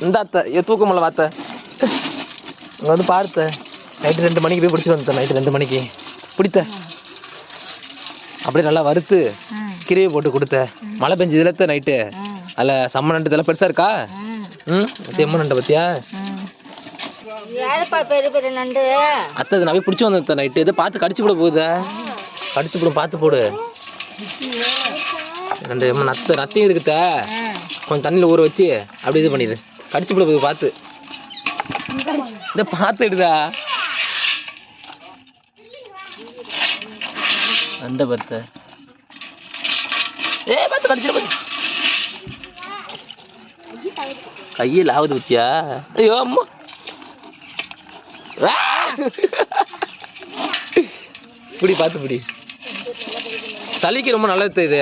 இந்த அத்தை தூக்க முடியல வாத்த அங்கே வந்து பார்த்த நைட்டு 2 மணிக்கு போய் பிடிச்சிட்டு வந்தேன். நைட்டு 2 மணிக்கு பிடித்த அப்படியே நல்லா வறுத்து கீரையை போட்டு கொடுத்த. மழை பெஞ்சதுல நைட்டு அதில் செம்ம நண்டு இதெல்லாம் பெருசாக இருக்கா? செம்ம நண்டை பத்தியா அத்தை நான் போய் பிடிச்சி வந்தேன் நைட்டு. இதை பார்த்து கடிச்சு போட போகுத கடிச்சு போடும் பார்த்து போடு. நண்டு நத்தையும் இருக்குத்த கொஞ்சம் தண்ணியில் ஊற வச்சு அப்படி இது பண்ணிடு. கடிச்சு போட போகுது பார்த்து. இதை பார்த்து எடுதா நண்டை பார்த்த பார்த்து கடிச்சு கையில் ஆகுது பத்தியா? ஐயோ அம்மா இப்படி பார்த்து பிடி. சளிக்கு ரொம்ப நல்லது இது.